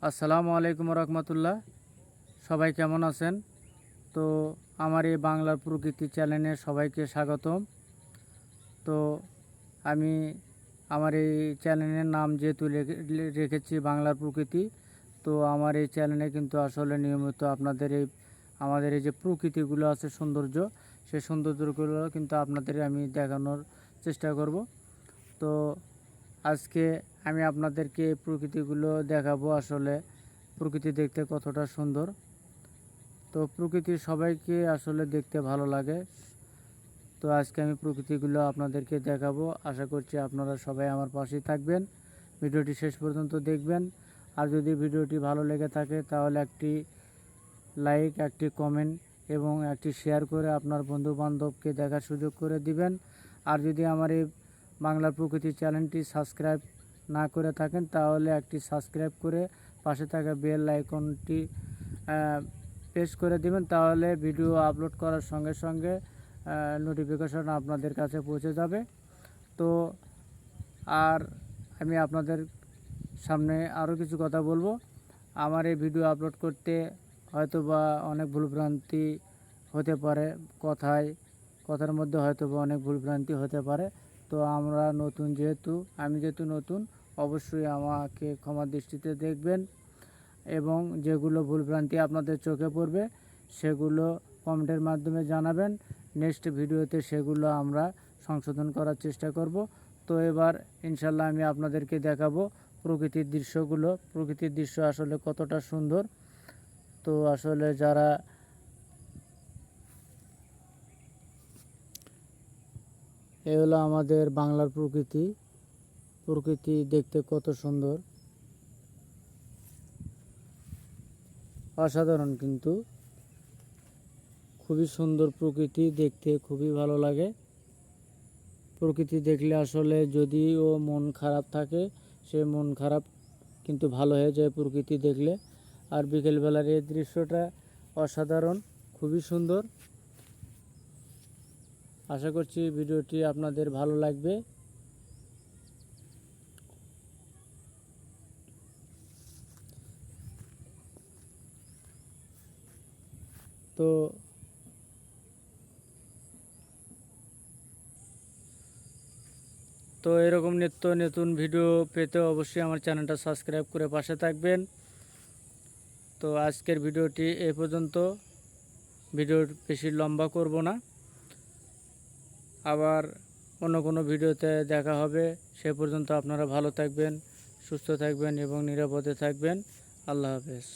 আসসালামু আলাইকুম রহমতুল্লাহ। সবাই কেমন আছেন? তো আমার এই বাংলার প্রকৃতি চ্যানেলে সবাইকে স্বাগতম। তো আমি আমার এই চ্যানেলের নাম যেহেতু রেখেছি বাংলার প্রকৃতি, তো আমার এই চ্যানেলে কিন্তু আসলে নিয়মিত আমাদের এই যে প্রকৃতিগুলো আছে, সৌন্দর্য, সেই সৌন্দর্যগুলো কিন্তু আপনাদের আমি দেখানোর চেষ্টা করব। তো আজকে আমি আপনাদেরকে প্রকৃতিগুলো দেখাবো, আসলে প্রকৃতি দেখতে কতটা সুন্দর। তো প্রকৃতি সবাইকে আসলে দেখতে ভালো লাগে। তো আজকে আমি প্রকৃতিগুলো আপনাদেরকে দেখাবো। আশা করছি আপনারা সবাই আমার পাশেই থাকবেন, ভিডিওটি শেষ পর্যন্ত দেখবেন। আর যদি ভিডিওটি ভালো লেগে থাকে তাহলে একটি লাইক, একটি কমেন্ট এবং একটি শেয়ার করে আপনার বন্ধু বান্ধবকে দেখার সুযোগ করে দিবেন। আর যদি আমার এই বাংলার প্রকৃতি চ্যানেলটি সাবস্ক্রাইব না করে থাকেন তাহলে একটি সাবস্ক্রাইব করে পাশে থাকা বেল আইকনটি প্রেস করে দিবেন, তাহলে ভিডিও আপলোড করার সঙ্গে সঙ্গে নোটিফিকেশন আপনাদের কাছে পৌঁছে যাবে। তো আর আমি আপনাদের সামনে আরও কিছু কথা বলবো। আমার এই ভিডিও আপলোড করতে হয়তো বা অনেক ভুলভ্রান্তি হতে পারে, কথার মধ্যে হয়তো বা অনেক ভুলভ্রান্তি হতে পারে। তো আমি যেহেতু নতুন, অবশ্যই আমাকে ক্ষমা দৃষ্টিতে দেখবেন এবং যেগুলো ভুলভ্রান্তি আপনাদের চোখে পড়বে সেগুলো কমেন্টের মাধ্যমে জানাবেন। নেক্সট ভিডিওতে সেগুলো আমরা সংশোধন করার চেষ্টা করব। তো এবার ইনশাল্লাহ আমি আপনাদেরকে দেখাবো প্রকৃতির দৃশ্যগুলো। প্রকৃতির দৃশ্য আসলে কতটা সুন্দর। তো আসলে যারা এ হলো আমাদের বাংলার প্রকৃতি দেখতে কত সুন্দর, অসাধারণ, কিন্তু খুবই সুন্দর প্রকৃতি, দেখতে খুবই ভালো লাগে। প্রকৃতি দেখলে আসলে যদিও মন খারাপ থাকে, সে মন খারাপ কিন্তু ভালো হয়ে যায় প্রকৃতি দেখলে। আর বিকেলবেলার এই দৃশ্যটা অসাধারণ, খুবই সুন্দর। আশা করছি ভিডিওটি আপনাদের ভালো লাগবে। তো এরকম নিত্য নতুন ভিডিও পেতে অবশ্যই আমার চ্যানেলটা সাবস্ক্রাইব করে পাশে থাকবেন। তো আজকের ভিডিওটি এ পর্যন্ত। ভিডিও বেশি লম্বা করব না, আবার অন্য কোনো ভিডিওতে দেখা হবে। সে পর্যন্ত আপনারা ভালো থাকবেন, সুস্থ থাকবেন এবং নিরাপদে থাকবেন। আল্লাহ হাফেজ।